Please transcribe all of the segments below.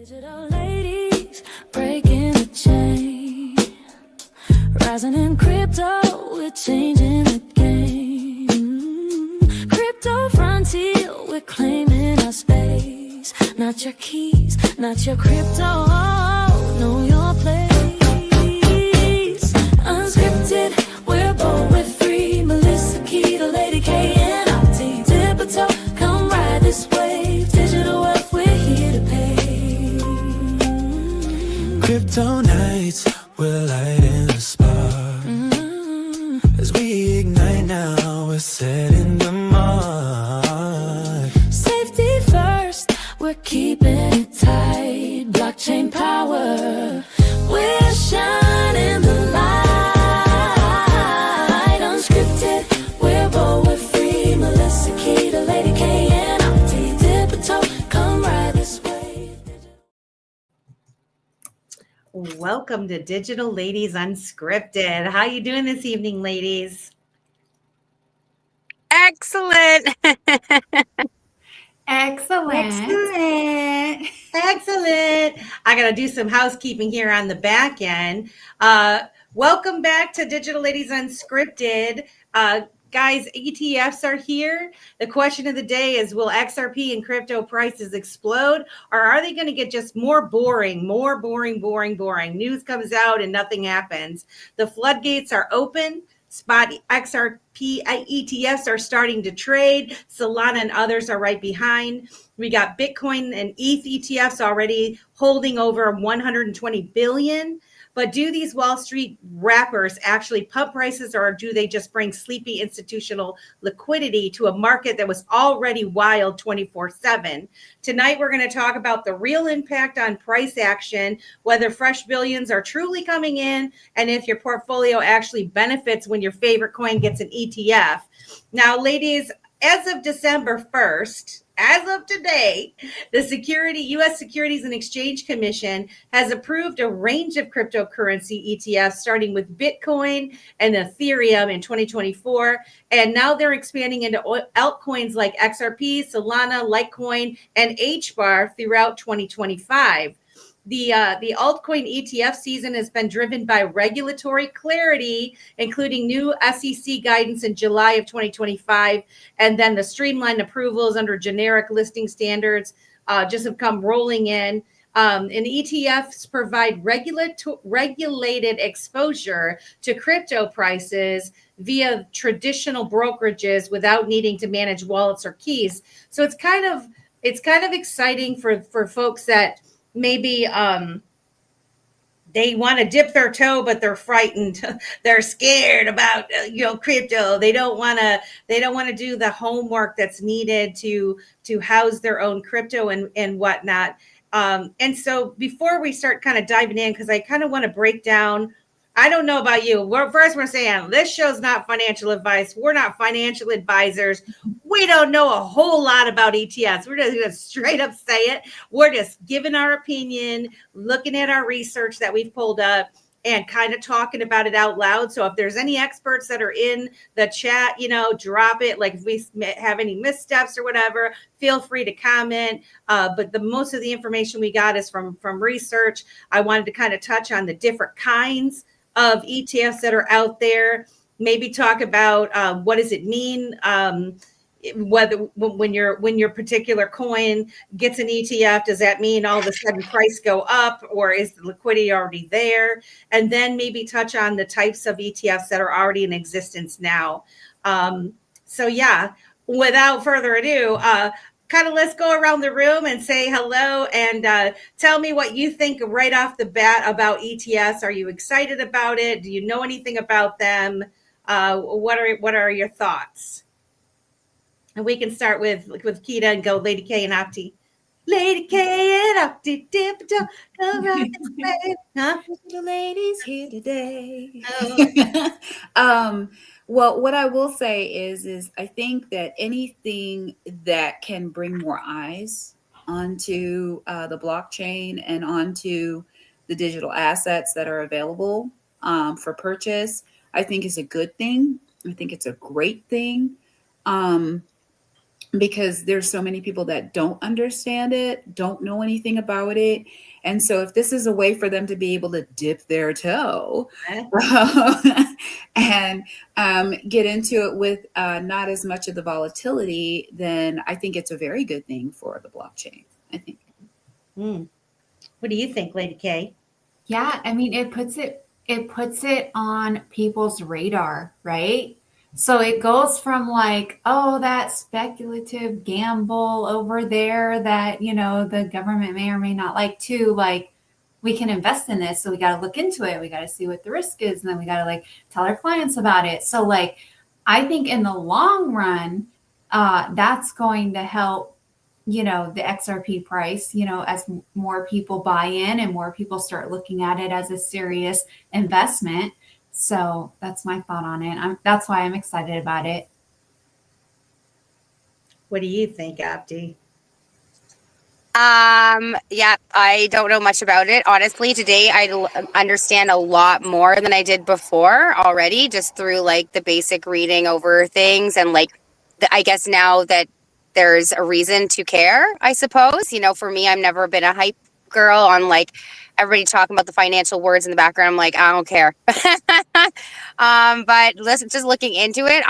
Digital ladies breaking the chain, rising in crypto, we're changing the game. Crypto frontier, we're claiming our space. Not your keys, not your crypto, know your place. Unscripted, we're bold, we're free. Melissa, Keda, Lady K, and Opti. Dip a toe, come ride this wave. Digital wealth, we're here to pay. Crypto nights, we're lighting the spark. As we ignite now, we're setting the mark. Safety first, we're keeping it tight. Blockchain power, we're shining the light. Unscripted, we're bold, we're free. Melissa, Keda, Lady K, and Opti. Dip a toe, come ride this wave. Welcome to Digital Ladies Unscripted. How you doing this evening, ladies? Excellent. Excellent. I got to do some housekeeping here on the back end. Welcome back to Digital Ladies Unscripted. Guys, ETFs are here. The question of the day is, will XRP and crypto prices explode, or are they going to get just more boring? News comes out and nothing happens. The floodgates are open. Spot XRP ETFs are starting to trade. Solana and others are right behind. We got Bitcoin and ETH ETFs already holding over 120 billion. But do these Wall Street wrappers actually pump prices, or do they just bring sleepy institutional liquidity to a market that was already wild 24/7? Tonight, we're going to talk about the real impact on price action, whether fresh billions are truly coming in, and if your portfolio actually benefits when your favorite coin gets an ETF. Now, ladies, as of December 1st, as of today, the U.S. Securities and Exchange Commission has approved a range of cryptocurrency ETFs, starting with Bitcoin and Ethereum in 2024. And now they're expanding into altcoins like XRP, Solana, Litecoin, and HBAR throughout 2025. The altcoin ETF season has been driven by regulatory clarity, including new SEC guidance in July of 2025, and then the streamlined approvals under generic listing standards just have come rolling in. And ETFs provide regulated exposure to crypto prices via traditional brokerages without needing to manage wallets or keys. So it's kind of exciting for folks that maybe they want to dip their toe, but they're frightened. They're scared about crypto. They don't want to do the homework that's needed to house their own crypto and whatnot. And so before we start kind of diving in, because I kind of want to break down, I don't know about you. We're saying this show's not financial advice. We're not financial advisors. We don't know a whole lot about ETFs. We're just going to straight up say it. We're just giving our opinion, looking at our research that we've pulled up, and kind of talking about it out loud. So if there's any experts that are in the chat, drop it. Like if we have any missteps or whatever, feel free to comment. But the most of the information we got is from research. I wanted to kind of touch on the different kinds of ETFs that are out there, maybe talk about what does it mean whether when your particular coin gets an ETF, does that mean all of a sudden price go up, or is the liquidity already there? And then maybe touch on the types of ETFs that are already in existence now. So yeah, without further ado, kind of let's go around the room and say hello and tell me what you think right off the bat about ETFs. Are you excited about it? Do you know anything about them? What are your thoughts? And we can start with Keda and go Lady K and Opti. Lady K and Opti, dip it down, come right this way. Huh? The ladies here today. Oh. Well, what I will say is I think that anything that can bring more eyes onto the blockchain and onto the digital assets that are available for purchase, I think is a good thing. I think it's a great thing. because there's so many people that don't understand it, don't know anything about it. And so if this is a way for them to be able to dip their toe and get into it with not as much of the volatility, then I think it's a very good thing for the blockchain, I think. What do you think, Lady K? Yeah, I mean, it puts it on people's radar, right? So it goes from like, oh, that speculative gamble over there that, the government may or may not like, to like, we can invest in this. So we got to look into it. We got to see what the risk is. And then we got to like tell our clients about it. So like, I think in the long run, that's going to help, the XRP price, as more people buy in and more people start looking at it as a serious investment. So that's my thought on it. That's why I'm excited about it. What do you think, Abdi? Yeah, I don't know much about it. Honestly, today I understand a lot more than I did before already, just through like the basic reading over things. And like, I guess now that there's a reason to care, I suppose, for me, I've never been a hype girl on like everybody talking about the financial words in the background. I'm like, I don't care. But listen, just looking into it,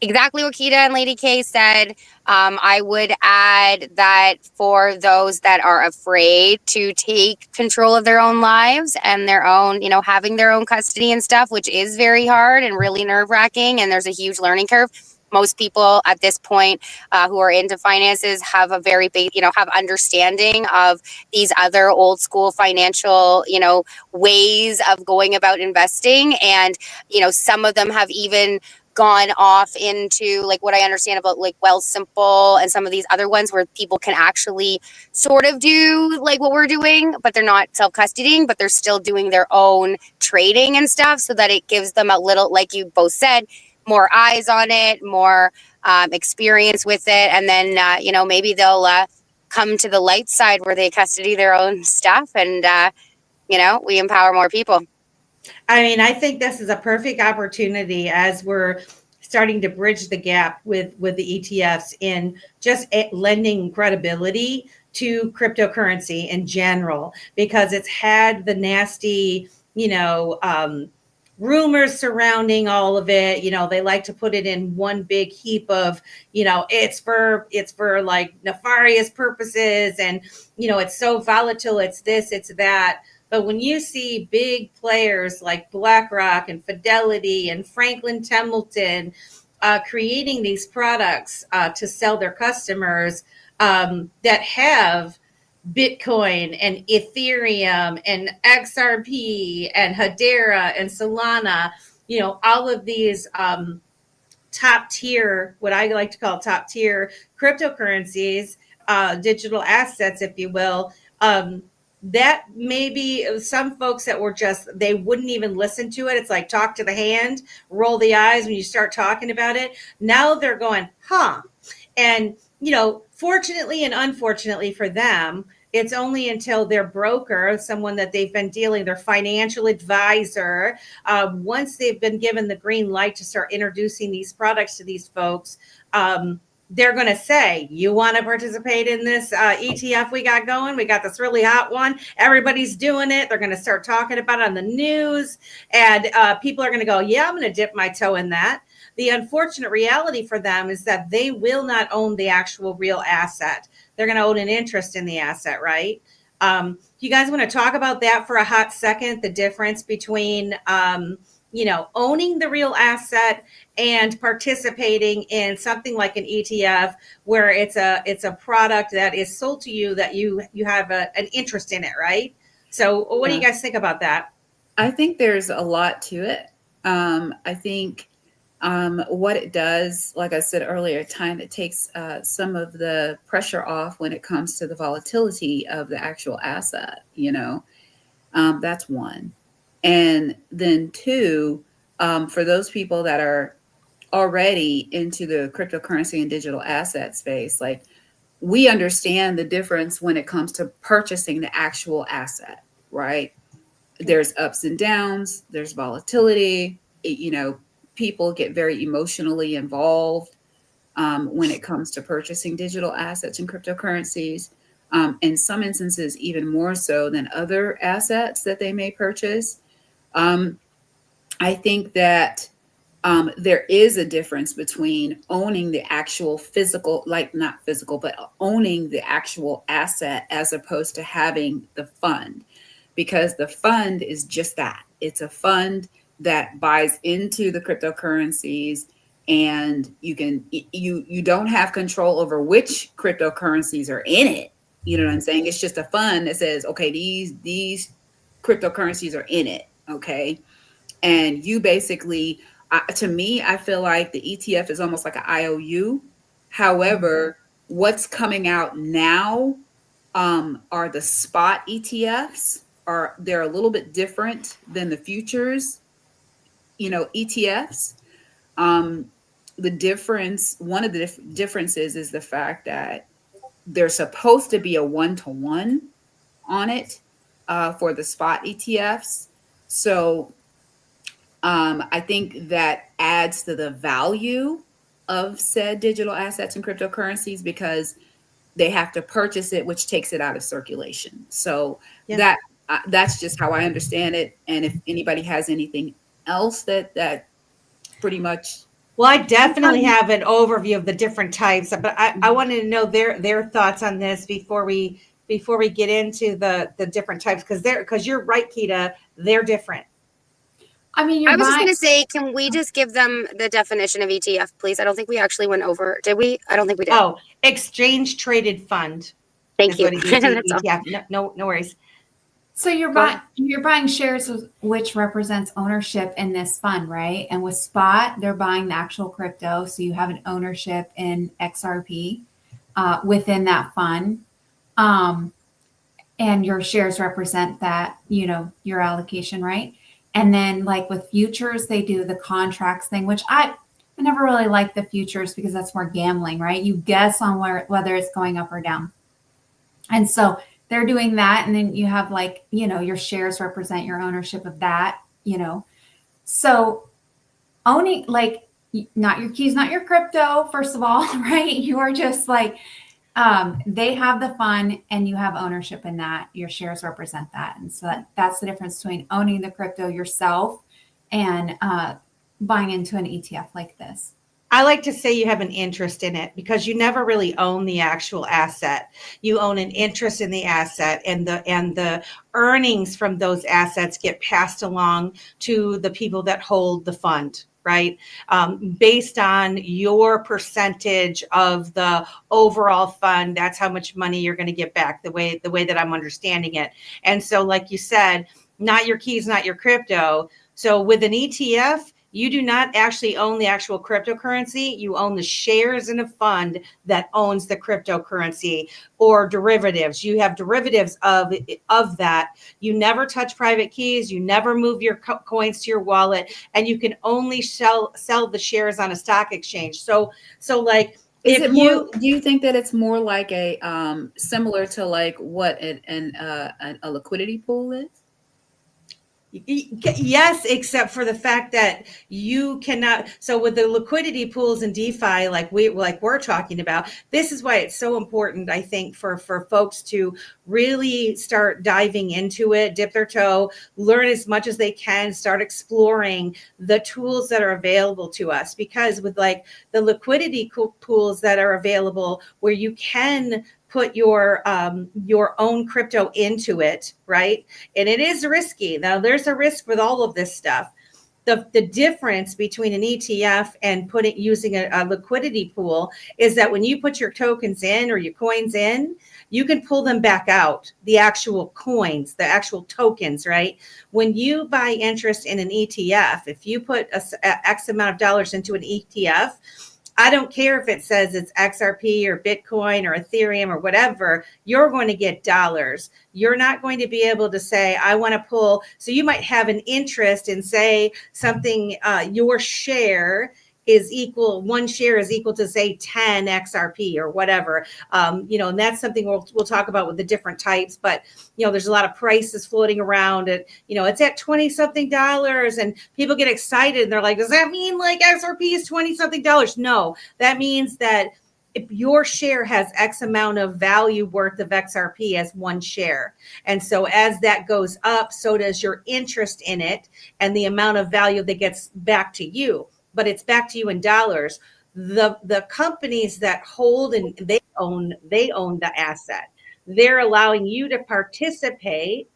exactly what Keda and Lady K said. I would add that for those that are afraid to take control of their own lives and their own, having their own custody and stuff, which is very hard and really nerve-wracking, and there's a huge learning curve. Most people at this point who are into finances have a very big, have understanding of these other old school financial, ways of going about investing. And, some of them have even gone off into like what I understand about like Wealthsimple and some of these other ones where people can actually sort of do like what we're doing, but they're not self-custodying, but they're still doing their own trading and stuff, so that it gives them a little, like you both said, more eyes on it, more experience with it. And then, maybe they'll come to the light side where they custody their own stuff and, we empower more people. I mean, I think this is a perfect opportunity as we're starting to bridge the gap with the ETFs in just lending credibility to cryptocurrency in general, because it's had the nasty, rumors surrounding all of it. They like to put it in one big heap of, it's for like nefarious purposes, and, it's so volatile, it's this, it's that. But when you see big players like BlackRock and Fidelity and Franklin Templeton creating these products to sell their customers that have Bitcoin and Ethereum and XRP and Hedera and Solana, all of these top tier, what I like to call top tier cryptocurrencies, digital assets, if you will, that maybe some folks that were they wouldn't even listen to it. It's like talk to the hand, roll the eyes when you start talking about it. Now they're going, huh? And, fortunately and unfortunately for them, it's only until their broker, someone that they've been their financial advisor, once they've been given the green light to start introducing these products to these folks, they're going to say, you want to participate in this ETF we got going? We got this really hot one. Everybody's doing it. They're going to start talking about it on the news. And people are going to go, yeah, I'm going to dip my toe in that. The unfortunate reality for them is that they will not own the actual real asset. They're going to own an interest in the asset, right? You guys want to talk about that for a hot second, the difference between owning the real asset and participating in something like an ETF, where it's a product that is sold to you that you have an interest in it, right? So what do you guys think about that? I think there's a lot to it. I think what it does, like I said earlier, it takes some of the pressure off when it comes to the volatility of the actual asset, that's one. And then two, for those people that are already into the cryptocurrency and digital asset space, like we understand the difference when it comes to purchasing the actual asset, right? There's ups and downs, there's volatility, people get very emotionally involved when it comes to purchasing digital assets and cryptocurrencies. In some instances, even more so than other assets that they may purchase. I think that there is a difference between owning the actual physical, like not physical, but owning the actual asset as opposed to having the fund, because the fund is just that. It's a fund that buys into the cryptocurrencies, and you don't have control over which cryptocurrencies are in it. You know what I'm saying? It's just a fund that says, okay, these cryptocurrencies are in it. Okay. And you basically, to me, I feel like the ETF is almost like an IOU. However, what's coming out now are the spot ETFs. They're a little bit different than the futures, ETFs. The difference, one of the differences is the fact that there's supposed to be a 1-to-1 on it for the spot ETFs. So I think that adds to the value of said digital assets and cryptocurrencies, because they have to purchase it, which takes it out of circulation. So that's just how I understand it. And if anybody has anything else that pretty much. Well, I definitely have an overview of the different types, but I wanted to know their thoughts on this before we get into the different types, because you're right, Keda, they're different. I mean, I was just going to say, can we just give them the definition of ETF, please? I don't think we actually went over. Did we? I don't think we did. Oh, exchange traded fund. Thank you. ETF. No worries. So you're buying shares, which represents ownership in this fund, right? And with spot, they're buying the actual crypto, so you have an ownership in XRP within that fund, and your shares represent that, your allocation, right? And then, like with futures, they do the contracts thing, which I never really liked the futures because that's more gambling, right? You guess on whether it's going up or down, and so they're doing that. And then you have your shares represent your ownership of that, so owning, not your keys, not your crypto, first of all, right? You are just they have the fund and you have ownership in that. Your shares represent that. And so that's the difference between owning the crypto yourself and buying into an ETF like this. I like to say you have an interest in it, because you never really own the actual asset. You own an interest in the asset, and the earnings from those assets get passed along to the people that hold the fund, right? Based on your percentage of the overall fund, that's how much money you're going to get back, the way that I'm understanding it. And so, like you said, not your keys, not your crypto. So with an ETF, you do not actually own the actual cryptocurrency. You own the shares in a fund that owns the cryptocurrency, or derivatives. You have derivatives of that. You never touch private keys. You never move your coins to your wallet, and you can only sell the shares on a stock exchange. So like, do you think that it's more like a similar to like what a liquidity pool is? Yes, except for the fact that you cannot. So with the liquidity pools and DeFi, like we're talking about, this is why it's so important, I think, for folks to really start diving into it, dip their toe, learn as much as they can, start exploring the tools that are available to us. Because with like the liquidity pools that are available, where you can put your own crypto into it, right? And it is risky. Now, there's a risk with all of this stuff. The difference between an ETF and using a liquidity pool is that when you put your tokens in or your coins in, you can pull them back out, the actual coins, the actual tokens, right? When you buy interest in an ETF, if you put X amount of dollars into an ETF, I don't care if it says it's XRP or Bitcoin or Ethereum or whatever, you're going to get dollars. You're not going to be able to say, I want to pull. So you might have an interest in, say, something, your share is equal, one share is equal to say 10 XRP or whatever. You know, and that's something we'll talk about with the different types, but you know, there's a lot of prices floating around and, you know, it's at 20 something dollars and people get excited and they're like, does that mean like XRP is 20 something dollars? No, that means that if your share has X amount of value worth of XRP as one share. And so as that goes up, so does your interest in it and the amount of value that gets back to you. But it's back to you in dollars. The companies that hold and they own the asset. They're allowing you to participate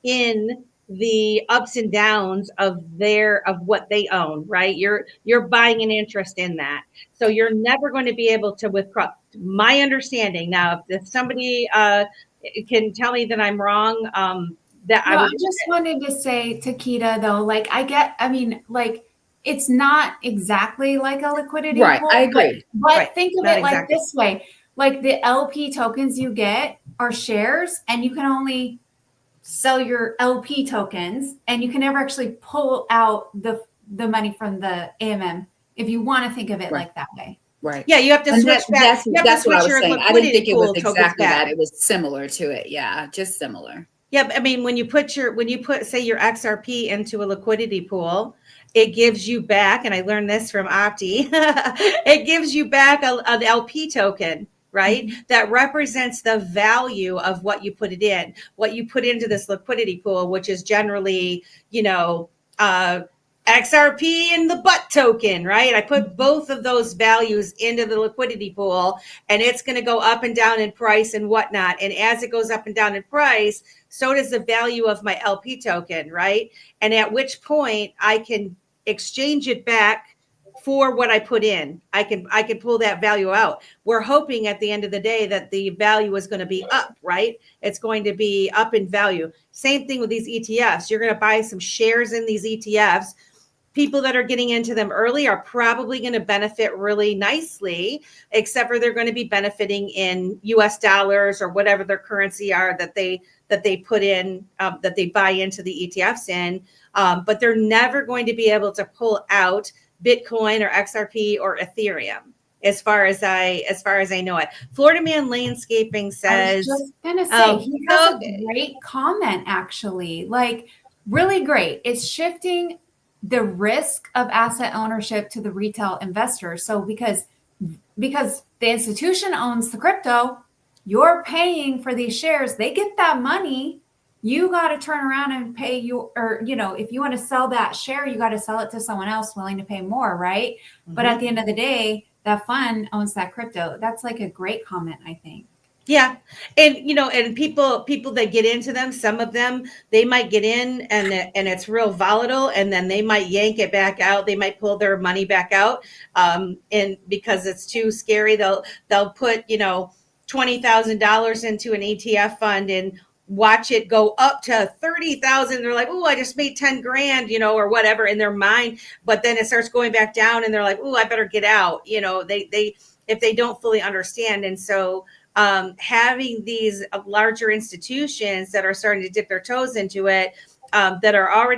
in the ups and downs of what they own, right? You're buying an interest in that. So you're never going to be able to withdraw. My understanding now, if somebody can tell me that I'm wrong, that No, I I just wanted to say to Keda though, like I mean, like it's not exactly like a liquidity Right, pool, I agree. but Right, think of not it like exactly. this way. Like the LP tokens you get are shares and you can only sell your LP tokens and you can never actually pull out the money from the AMM if you want to think of it Right. like that way. Right. Yeah, you have to And switch back. You have to that's what I switch was your saying. I didn't liquidity think it was pool tokens exactly back. that. It was similar to it. Yeah, just similar. Yeah, I mean, when you put say your XRP into a liquidity pool, it gives you back, and I learned this from Opti, it gives you back an LP token, right? That represents the value of what you put into this liquidity pool, which is generally, you know, XRP and the butt token, right? I put both of those values into the liquidity pool and it's going to go up and down in price and whatnot. And as it goes up and down in price, so does the value of my LP token, right? And at which point I can exchange it back for what I put in. I can pull that value out. We're hoping at the end of the day that the value is going to be up, right? It's going to be up in value. Same thing with these ETFs. You're going to buy some shares in these ETFs. People that are getting into them early are probably going to benefit really nicely, except for they're going to be benefiting in US dollars or whatever their currency are that they put in, that they buy into the ETFs in. But they're never going to be able to pull out Bitcoin or XRP or Ethereum, as far as I know it. Florida Man Landscaping says, I was just gonna say he has a great comment actually, like really great. It's shifting the risk of asset ownership to the retail investor. So because the institution owns the crypto, you're paying for these shares, they get that money. You got to turn around and pay you, or, you know, if you want to sell that share, you got to sell it to someone else willing to pay more, right? Mm-hmm. But at the end of the day, that fund owns that crypto. That's like a great comment, I think. Yeah. And, you know, and people that get into them, some of them, they might get in and it's real volatile and then they might yank it back out. They might pull their money back out. And because it's too scary, they'll put, you know, $20,000 into an ETF fund and watch it go up to 30,000. They're like, oh, I just made 10 grand, you know, or whatever in their mind. But then it starts going back down and they're like, oh, I better get out. You know, if they don't fully understand. And so, having these larger institutions that are starting to dip their toes into it, that are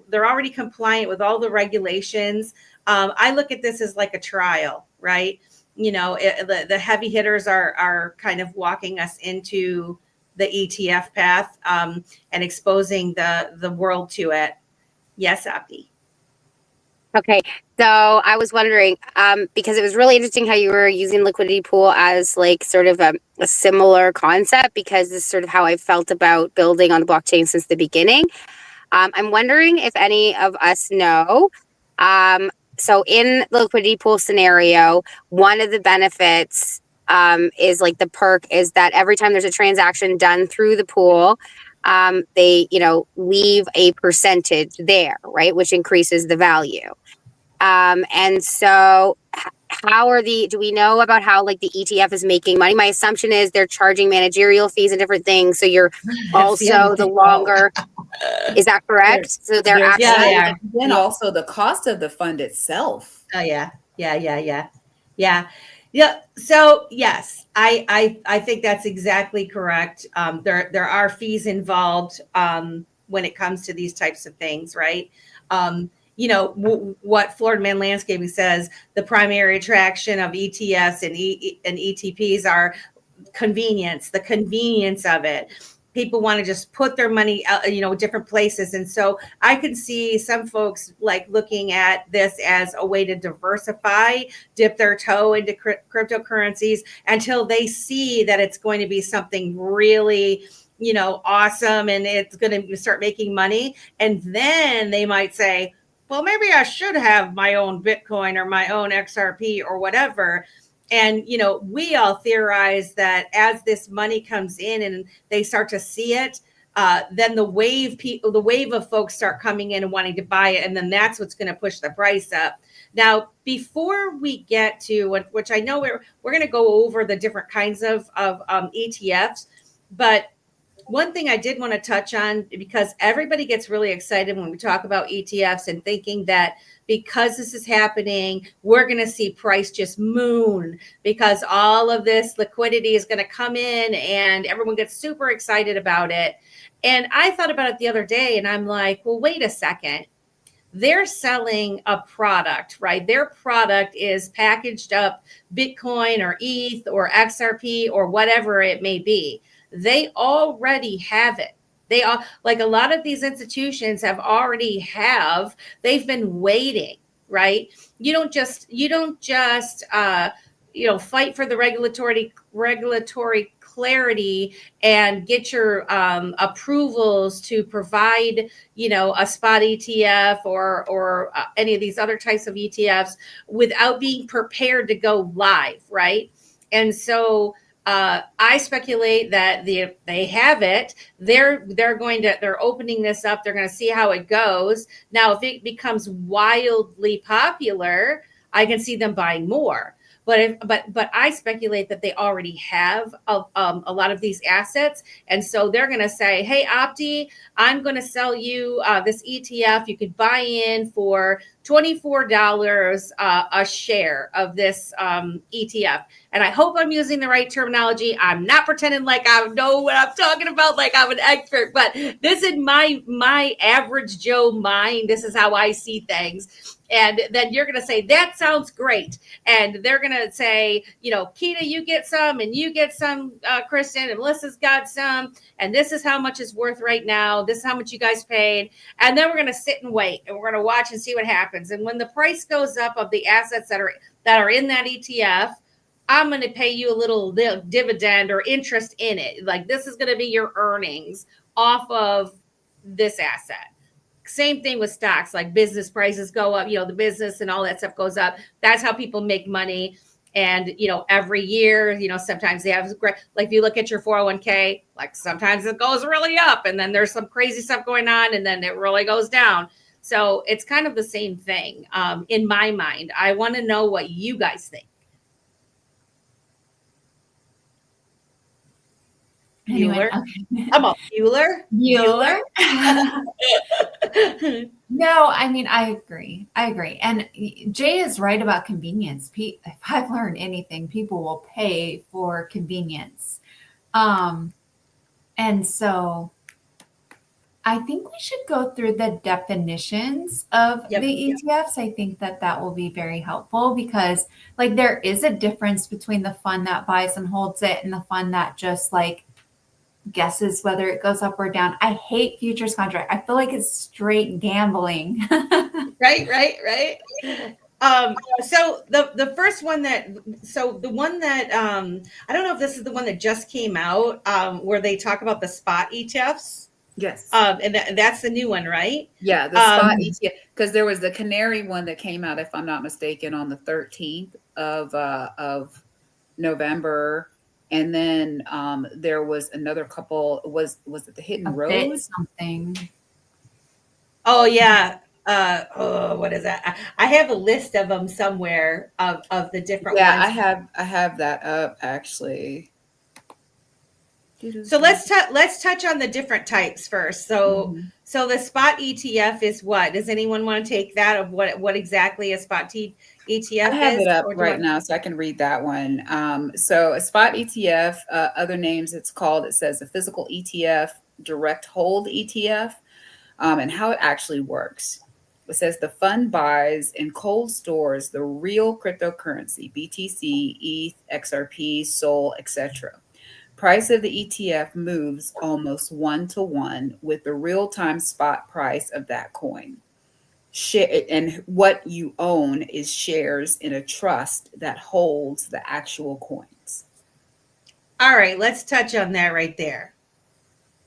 they're already compliant with all the regulations. I look at this as like a trial, right? You know, the heavy hitters are kind of walking us into the ETF path, and exposing the world to it. Yes, Abdi. Okay, so I was wondering, because it was really interesting how you were using liquidity pool as like sort of a similar concept, because this is sort of how I felt about building on the blockchain since the beginning. I'm wondering if any of us know, so in the liquidity pool scenario, one of the benefits is like the perk is that every time there's a transaction done through the pool, they, you know, leave a percentage there, right, which increases the value. And so do we know about how like the ETF is making money? My assumption is they're charging managerial fees and different things. So you're also the longer, is that correct? So they're actually, yeah. And also the cost of the fund itself. Oh yeah. So yes, I think that's exactly correct. There are fees involved when it comes to these types of things, right? what Florida Man Landscaping says, the primary attraction of ETFs and ETPs are convenience, the convenience of it. People want to just put their money out, different places. And so I can see some folks like looking at this as a way to diversify, dip their toe into cryptocurrencies until they see that it's going to be something really, awesome, and it's going to start making money. And then they might say, well, maybe I should have my own Bitcoin or my own XRP or whatever. And, we all theorize that as this money comes in and they start to see it, then the wave of folks start coming in and wanting to buy it. And then that's what's going to push the price up. Now, before we get to which I know we're going to go over the different kinds of ETFs, but one thing I did want to touch on, because everybody gets really excited when we talk about ETFs and thinking that because this is happening, we're going to see price just moon because all of this liquidity is going to come in and everyone gets super excited about it. And I thought about it the other day and I'm like, well, wait a second. They're selling a product, right? Their product is packaged up Bitcoin or ETH or XRP or whatever it may be. They already have it. They are, like, a lot of these institutions they've been waiting, right? You don't just fight for the regulatory clarity and get your approvals to provide, a spot ETF or any of these other types of ETFs without being prepared to go live, right? And so I speculate that they have it. They're opening this up. They're going to see how it goes. Now, if it becomes wildly popular, I can see them buying more. But I speculate that they already have a lot of these assets. And so they're going to say, hey, Opti, I'm going to sell you this ETF. You could buy in for $24 a share of this ETF. And I hope I'm using the right terminology. I'm not pretending like I know what I'm talking about, like I'm an expert, but this is my average Joe mind. This is how I see things. And then you're going to say, that sounds great. And they're going to say, Keda, you get some, and you get some, Kristin, and Melissa's got some. And this is how much it's worth right now. This is how much you guys paid. And then we're going to sit and wait, and we're going to watch and see what happens. And when the price goes up of the assets that are in that ETF, I'm going to pay you a little dividend or interest in it. Like, this is going to be your earnings off of this asset. Same thing with stocks, like business prices go up, the business and all that stuff goes up. That's how people make money. And, every year, sometimes they have great, like if you look at your 401k, like sometimes it goes really up and then there's some crazy stuff going on and then it really goes down. So it's kind of the same thing in my mind. I want to know what you guys think. Anyway, Bueller? okay. I'm a Bueller. No, I mean, I agree. And Jay is right about convenience. If I've learned anything, people will pay for convenience. And so I think we should go through the definitions of the ETFs. I think that will be very helpful because, like, there is a difference between the fund that buys and holds it and the fund that just like guesses whether it goes up or down. I hate futures contract. I feel like it's straight gambling. Right. So the first one the one that I don't know if this is the one that just came out where they talk about the spot ETFs. Yes. And that's the new one, right? Yeah, the spot ETF, because there was the Canary one that came out, if I'm not mistaken, on the 13th of November. And then there was another couple. Was it the Hidden Road? Something. Oh yeah. What is that? I have a list of them somewhere of the different ones. I have that up actually. So let's touch on the different types first. So so the spot ETF is what? Does anyone want to take that of what exactly a spot ETF is? I have it up right now, so I can read that one. So a spot ETF, other names it says a physical ETF, direct hold ETF, and how it actually works. It says the fund buys and cold stores the real cryptocurrency, BTC, ETH, XRP, SOL, etc. Price of the ETF moves almost 1-to-1 with the real-time spot price of that coin. And what you own is shares in a trust that holds the actual coins. All right, let's touch on that right there.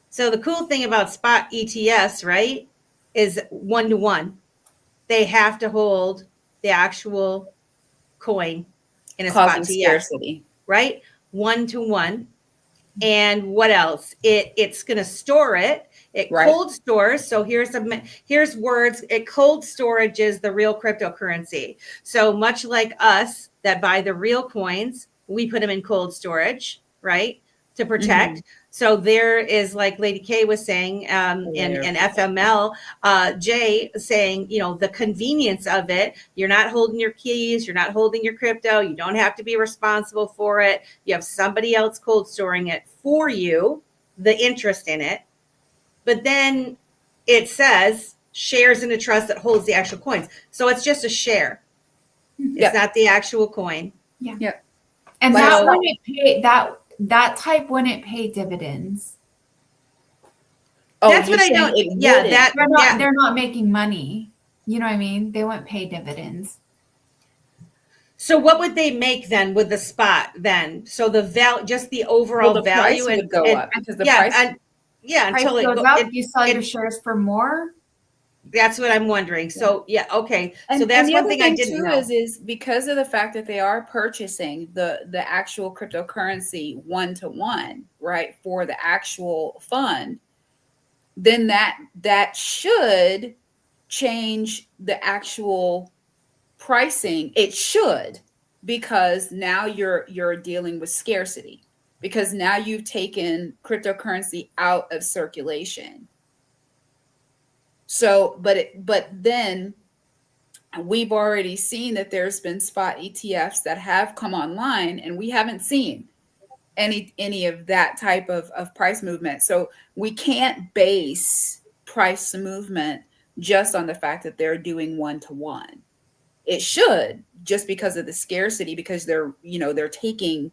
So the cool thing about spot ETFs, right, is 1-to-1. They have to hold the actual coin in a Causing spot ETF, scarcity. right? 1-to-1. And what else? It's going to store it. It Right. cold stores. So here's words. It cold storage is the real cryptocurrency. So much like us that buy the real coins, we put them in cold storage, right, to protect. So there is, like Lady K was saying, and FML Jay saying, the convenience of it. You're not holding your keys. You're not holding your crypto. You don't have to be responsible for it. You have somebody else cold storing it for you, the interest in it. But then it says shares in a trust that holds the actual coins. So it's just a share. It's not the actual coin. Yeah. Yep. And Like, that wouldn't pay that type wouldn't pay dividends. Oh, That's what I don't. Yeah, wouldn't. They're not making money. You know what I mean? They wouldn't pay dividends. So what would they make then with the spot then? So the just the overall the value price would go up because the yeah, price until Price goes up, you sell your shares for more. That's what I'm wondering. So okay. And, so that's and the one other thing I thing didn't too know. is because of the fact that they are purchasing the actual cryptocurrency 1-to-1, right, for the actual fund, then that should change the actual pricing. It should, because now you're dealing with scarcity, because now you've taken cryptocurrency out of circulation. So, but then we've already seen that there's been spot ETFs that have come online, and we haven't seen any of that type of price movement. So we can't base price movement just on the fact that they're doing 1-to-1. It should, just because of the scarcity, because they're taking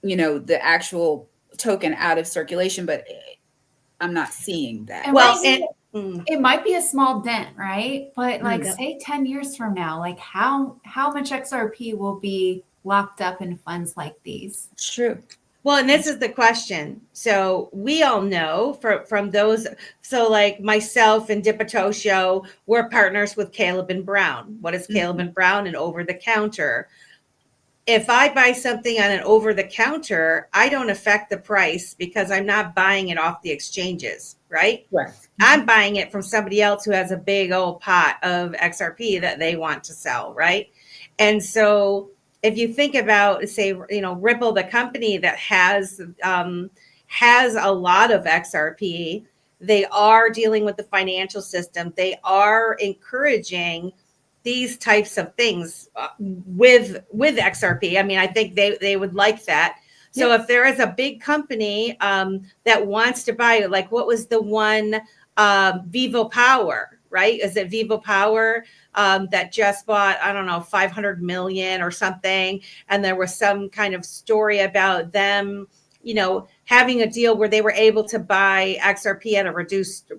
the actual token out of circulation, but I'm not seeing that. And it might be a small dent, right? But say 10 years from now, like how much XRP will be locked up in funds like these? It's true. Well, and this is the question. So we all know from those. So like myself and Dipatosho, we're partners with Caleb and Brown. What is Caleb and Brown? An over the counter. If I buy something on an over the counter, I don't affect the price because I'm not buying it off the exchanges, right? Right. I'm buying it from somebody else who has a big old pot of XRP that they want to sell, right? And so if you think about, say, Ripple, the company that has a lot of XRP, they are dealing with the financial system. They are encouraging these types of things with XRP. I mean, I think they would like that. So if there is a big company that wants to buy, like what was the one, Vivo Power, right? Is it Vivo Power that just bought, I don't know, 500 million or something? And there was some kind of story about them, having a deal where they were able to buy XRP at a reduced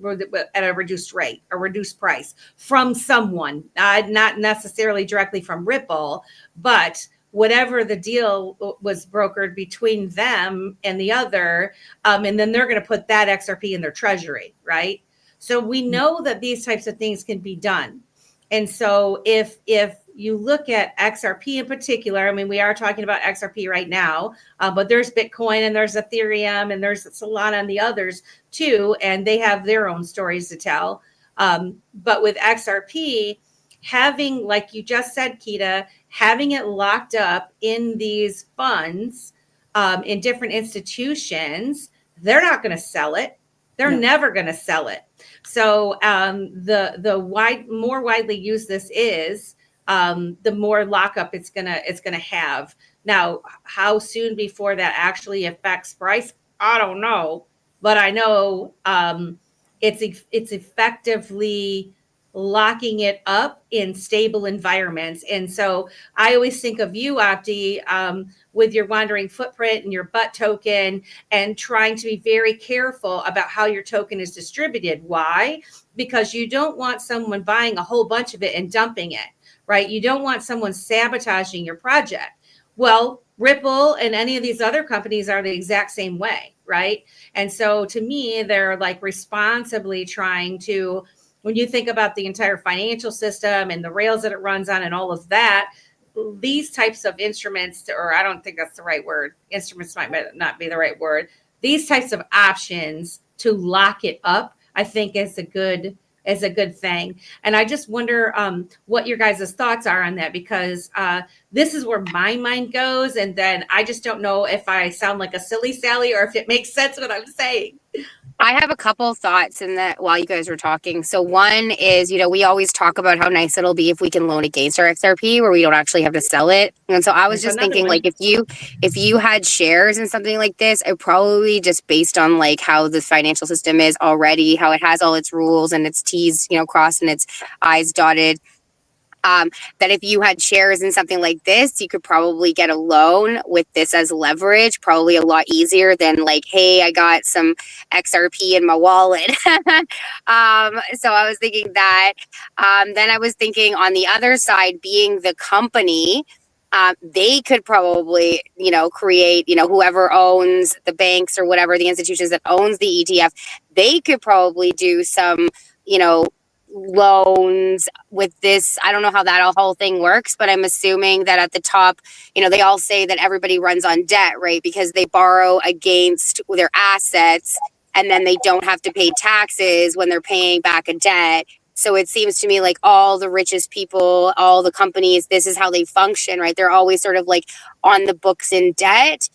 rate, a reduced price from someone, not necessarily directly from Ripple, but whatever the deal was brokered between them and the other, and then they're going to put that XRP in their treasury, right? So we know that these types of things can be done. And so if you look at XRP in particular, I mean, we are talking about XRP right now, but there's Bitcoin and there's Ethereum and there's Solana and the others too, and they have their own stories to tell. But with XRP, having, like you just said, Keda, having it locked up in these funds, in different institutions, they're not going to sell it. They're never going to sell it. So the more widely used this is, the more lockup it's gonna have. Now, how soon before that actually affects price, I don't know, but I know it's effectively locking it up in stable environments. And so I always think of you, Opti, with your wandering footprint and your butt token, and trying to be very careful about how your token is distributed. Why? Because you don't want someone buying a whole bunch of it and dumping it, right? You don't want someone sabotaging your project. Well, Ripple and any of these other companies are the exact same way, right? And so to me, they're like responsibly trying to, when you think about the entire financial system and the rails that it runs on and all of that, these types of instruments, or I don't think that's the right word, instruments might not be the right word, these types of options to lock it up, I think is a good thing. And I just wonder what your guys' thoughts are on that, because this is where my mind goes. And then I just don't know if I sound like a silly Sally or if it makes sense what I'm saying. I have a couple thoughts in that while you guys were talking. So one is, we always talk about how nice it'll be if we can loan against our XRP where we don't actually have to sell it. And so I was just thinking, like, if you had shares in something like this, it probably just based on like how the financial system is already, how it has all its rules and its T's, crossed and its I's dotted. That if you had shares in something like this, you could probably get a loan with this as leverage, probably a lot easier than like, hey, I got some XRP in my wallet. So I was thinking that. Then I was thinking on the other side, being the company, they could probably, create, whoever owns the banks or whatever, the institutions that owns the ETF, they could probably do some, loans with this. I don't know how that whole thing works, but I'm assuming that at the top, they all say that everybody runs on debt, right? Because they borrow against their assets and then they don't have to pay taxes when they're paying back a debt. So it seems to me like all the richest people, all the companies, this is how they function, right? They're always sort of like on the books in debt.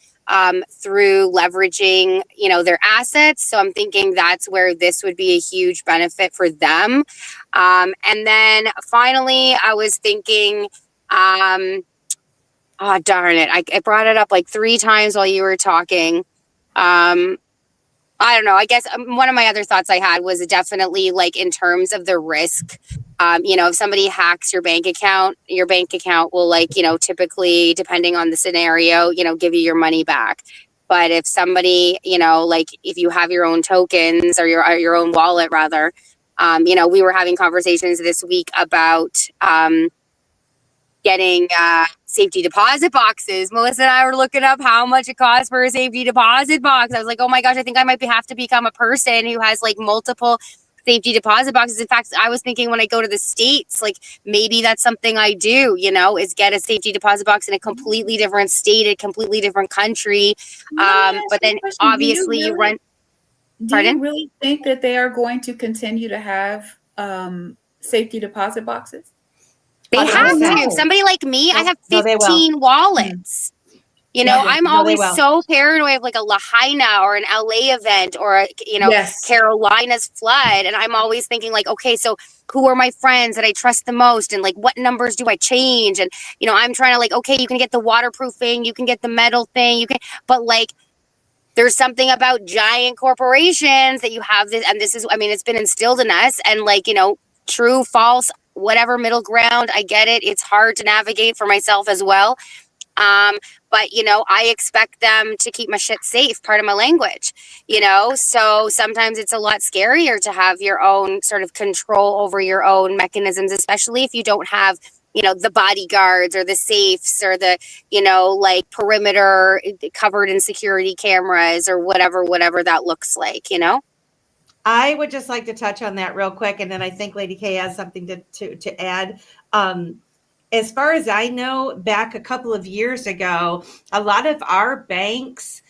Through leveraging, their assets. So I'm thinking that's where this would be a huge benefit for them. And then finally, I was thinking, oh, darn it. I brought it up like 3 times while you were talking. I don't know. I guess one of my other thoughts I had was definitely like in terms of the risk. If somebody hacks your bank account will like, typically depending on the scenario, give you your money back. But if somebody, like if you have your own tokens or your own wallet rather, we were having conversations this week about getting safety deposit boxes. Melissa and I were looking up how much it costs for a safety deposit box. I was like, oh my gosh, I think I might have to become a person who has like multiple safety deposit boxes. In fact, I was thinking when I go to the States, like maybe that's something I do, is get a safety deposit box in a completely different state, a completely different country. But then obviously you run. Pardon? Do you really think that they are going to continue to have safety deposit boxes? They have to. Somebody like me, I have 15 wallets. I'm always so paranoid of like a Lahaina or an LA event or, Carolina's flood. And I'm always thinking like, okay, so who are my friends that I trust the most? And like, what numbers do I change? And, I'm trying to like, okay, you can get the waterproofing, you can get the metal thing, but like, there's something about giant corporations that you have this, and this is, it's been instilled in us and like, true, false, whatever middle ground. I get it. It's hard to navigate for myself as well. But, I expect them to keep my shit safe, part of my language, so sometimes it's a lot scarier to have your own sort of control over your own mechanisms, especially if you don't have, the bodyguards or the safes or the, like perimeter covered in security cameras or whatever that looks like, I would just like to touch on that real quick. And then I think Lady K has something to add. As far as I know, back a couple of years ago, a lot of our banks,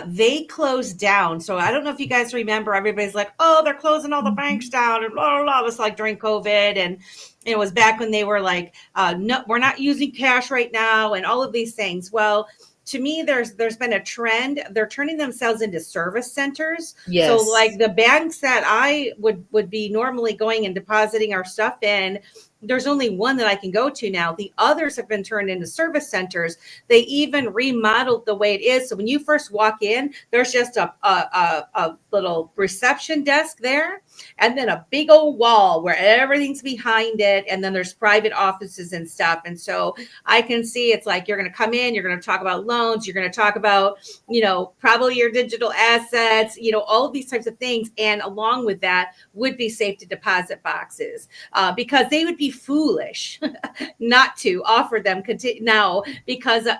they closed down. So I don't know if you guys remember, everybody's like, oh, they're closing all the banks down and blah, blah, blah. It was like during COVID. And it was back when they were like, no, we're not using cash right now and all of these things. Well, to me, there's been a trend. They're turning themselves into service centers. Yes. So like the banks that I would be normally going and depositing our stuff in, there's only one that I can go to now. The others have been turned into service centers. They even remodeled the way it is. So when you first walk in, there's just a little reception desk there, and then a big old wall where everything's behind it. And then there's private offices and stuff. And so I can see it's like, you're going to come in, you're going to talk about loans, you're going to talk about, probably your digital assets, all of these types of things. And along with that would be safety deposit boxes, because they would be foolish not to offer them now because of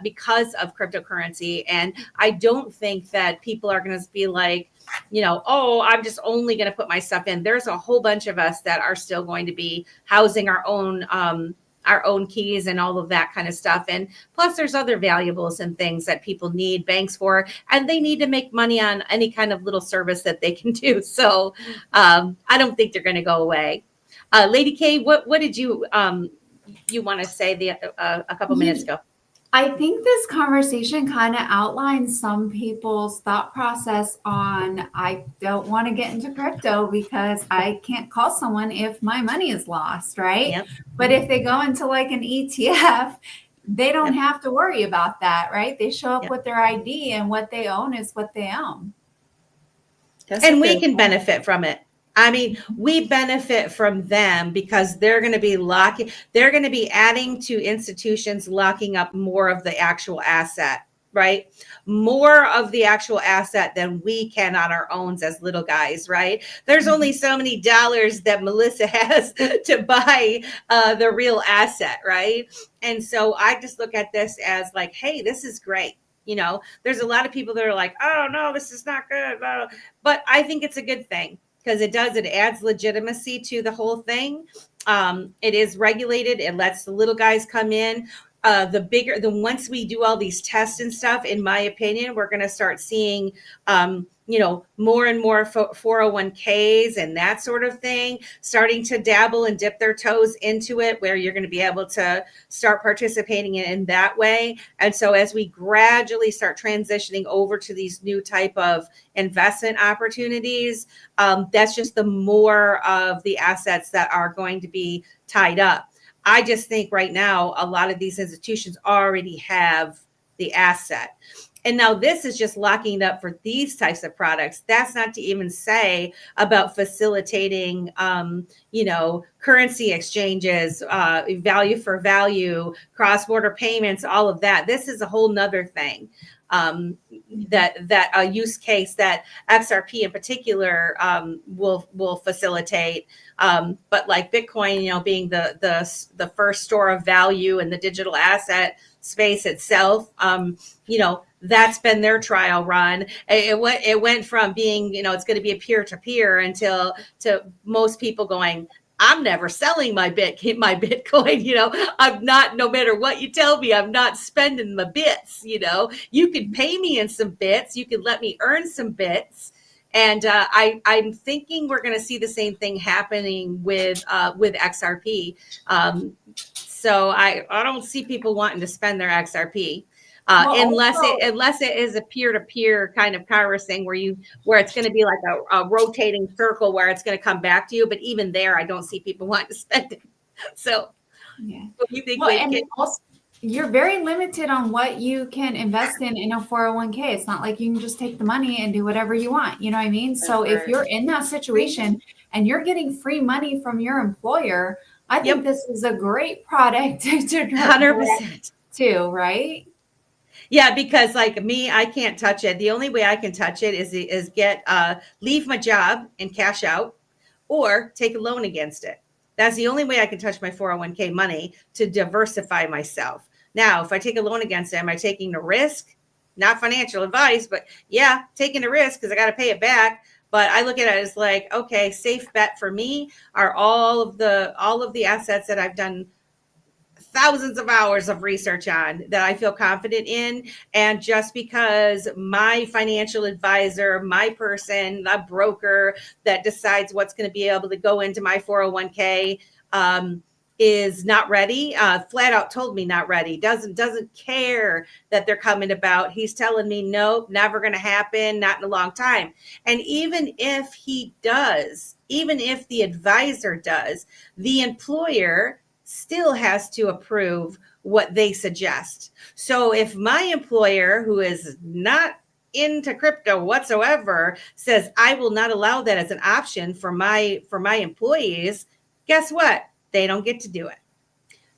cryptocurrency. And I don't think that people are going to be like, I'm just only going to put my stuff in. There's a whole bunch of us that are still going to be housing our own keys and all of that kind of stuff. And plus there's other valuables and things that people need banks for, and they need to make money on any kind of little service that they can do. So I don't think they're going to go away. Lady K, what did you want to say a couple minutes ago? I think this conversation kind of outlines some people's thought process on, I don't want to get into crypto because I can't call someone if my money is lost, right? Yep. But if they go into like an ETF, they don't have to worry about that, right? They show up with their ID, and what they own is what they own. And we can benefit from it. I mean, we benefit from them because they're going to be adding to institutions, locking up more of the actual asset, right? More of the actual asset than we can on our own as little guys, right? There's only so many dollars that Melissa has to buy the real asset, right? And so I just look at this as like, hey, this is great. There's a lot of people that are like, oh, no, this is not good. But I think it's a good thing. Because it adds legitimacy to the whole thing. It is regulated. It lets the little guys come in. Once we do all these tests and stuff, in my opinion, we're going to start seeing, more and more 401ks and that sort of thing, starting to dabble and dip their toes into it, where you're going to be able to start participating in that way. And so as we gradually start transitioning over to these new type of investment opportunities, that's just the more of the assets that are going to be tied up. I just think right now, a lot of these institutions already have the asset. And now this is just locking it up for these types of products. That's not to even say about facilitating, currency exchanges, value for value, cross-border payments, all of that. This is a whole nother thing. That a use case that XRP in particular will facilitate. But like Bitcoin, being the first store of value in the digital asset space itself, that's been their trial run. It went from being, it's going to be a peer-to-peer to most people going, I'm never selling my Bitcoin. I'm not, no matter what you tell me, I'm not spending my bits. You could pay me in some bits. You could let me earn some bits. And I'm thinking we're going to see the same thing happening with XRP. So I don't see people wanting to spend their XRP. Unless it is a peer-to-peer kind of conversing where it's going to be like a rotating circle where it's going to come back to you. But even there, I don't see people wanting to spend it. So, what do you think? And also, you're very limited on what you can invest in a 401k. It's not like you can just take the money and do whatever you want. You know what I mean? So if you're in that situation and you're getting free money from your employer, I think this is a great product to 100% too, right? Yeah, because like me, I can't touch it. The only way I can touch it is leave my job and cash out, or take a loan against it. That's the only way I can touch my 401k money to diversify myself. Now, if I take a loan against it, am I taking a risk? Not financial advice, but yeah, taking a risk because I got to pay it back. But I look at it as like, okay, safe bet for me are all of the assets that I've done thousands of hours of research on, that I feel confident in. And just because my financial advisor, my person, the broker that decides what's going to be able to go into my 401k is not ready, flat out told me not ready, doesn't care that they're coming about. He's telling me, nope, never going to happen, not in a long time. And even if he does, even if the advisor does, the employer still has to approve what they suggest. So if my employer, who is not into crypto whatsoever, says I will not allow that as an option for my employees, guess what? They don't get to do it.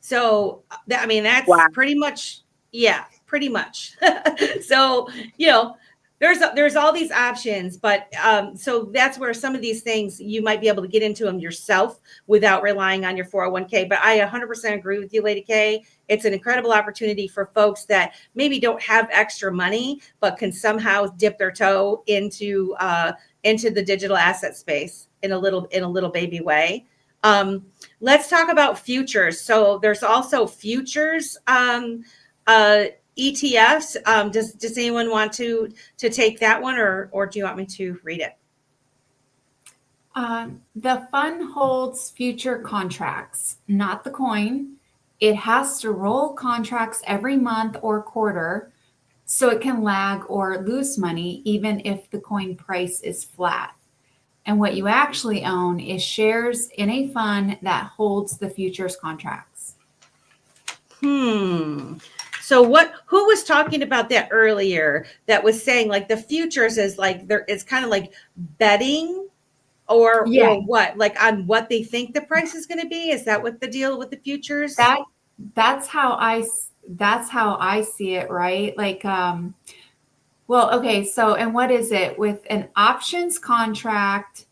So I mean, that's Wow. pretty much, yeah, pretty much. So, you know, there's all these options, but so that's where some of these things you might be able to get into them yourself without relying on your 401k. But I 100% agree with you, Lady K. It's an incredible opportunity for folks that maybe don't have extra money, but can somehow dip their toe into the digital asset space in a little baby way. Let's talk about futures. So there's also futures ETFs. Does anyone want to take that one, or do you want me to read it? The fund holds future contracts, not the coin. It has to roll contracts every month or quarter, so it can lag or lose money even if the coin price is flat. And what you actually own is shares in a fund that holds the futures contracts. So who was talking about that earlier, that was saying like the futures is like it's kind of like betting or what, like on what they think the price is going to be? Is that what the deal with the futures? That's how I see it, right? Like well, okay, so and what is it? With an options contract,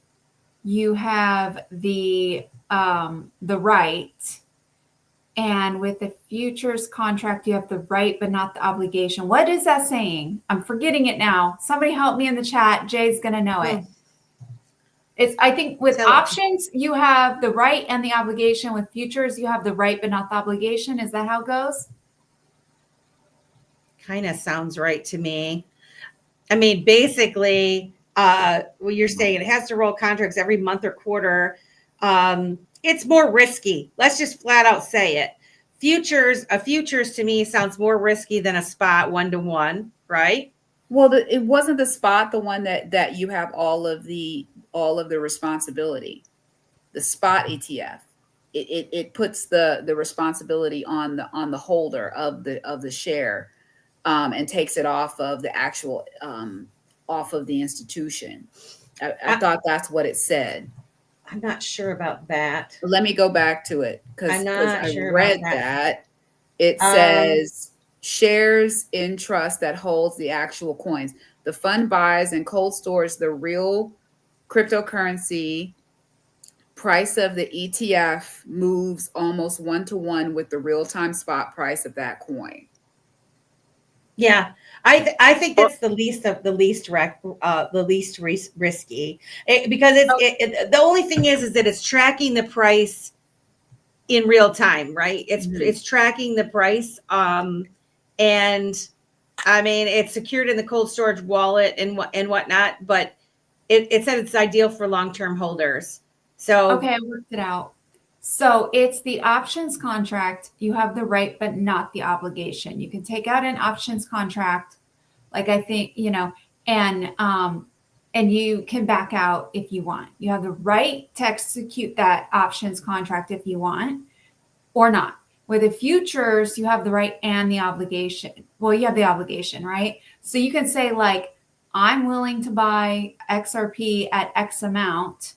you have the right. And with the futures contract, you have the right, but not the obligation. What is that saying? I'm forgetting it now. Somebody help me in the chat. Jay's going to know it. I think with options, you have the right and the obligation. With futures, you have the right, but not the obligation. Is that how it goes? Kind of sounds right to me. I mean, basically, what you're saying, it has to roll contracts every month or quarter. It's more risky. Let's just flat out say it. A futures to me sounds more risky than a spot 1-to-1, right? Well, it wasn't the spot the one that you have all of the responsibility. The spot ETF, it puts the responsibility on the holder of the share, and takes it off of the actual off of the institution. I thought that's what it said. I'm not sure about that. Let me go back to it because I read that. It says shares in trust that holds the actual coins. The fund buys and cold stores the real cryptocurrency. Price of the ETF moves almost 1-to-1 with the real-time spot price of that coin. Yeah, I think that's the least risky, because the only thing is that it's tracking the price in real time, right? It's tracking the price, and I mean it's secured in the cold storage wallet and whatnot, but it said it's ideal for long-term holders. So okay, I worked it out. So it's the options contract. You have the right, but not the obligation. You can take out an options contract, like I think, and you can back out if you want. You have the right to execute that options contract if you want or not. With the futures, you have the right and the obligation. Well, you have the obligation, right? So you can say like, I'm willing to buy XRP at X amount.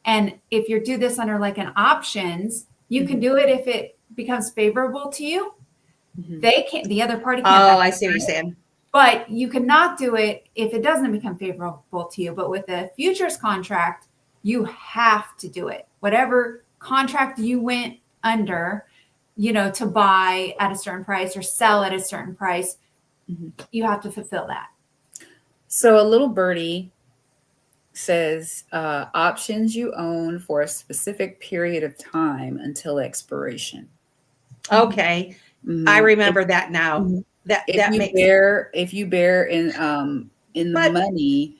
And if you do this under like an options, you can do it if it becomes favorable to you. They can't, the other party can't. Oh, I see what you're saying. But you cannot do it if it doesn't become favorable to you. But with a futures contract, you have to do it. Whatever contract you went under, to buy at a certain price or sell at a certain price, you have to fulfill that. So a little birdie says options you own for a specific period of time until expiration. Okay. I remember that now. If you bear in the money,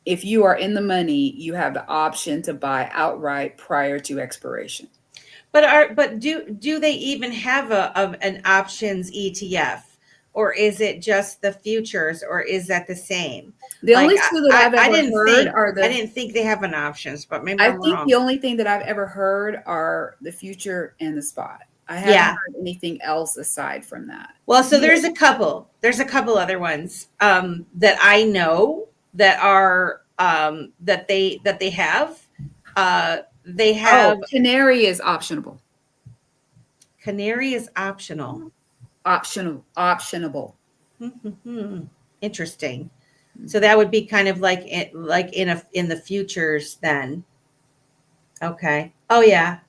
if you are in the money, you have the option to buy outright prior to expiration. But do they even have an options ETF? or is it just the futures, or is that the same? The Like, only two that I've ever heard are I didn't think they have an options, but maybe I I'm think wrong. the only thing that I've ever heard are the future and the spot. I haven't Yeah. heard anything else aside from that. Well, so there's a couple other ones that I know that are that they have. They have Canary is optionable. Canary is optional. Optionable. Interesting. So that would be kind of like in the futures then. Okay. Oh yeah.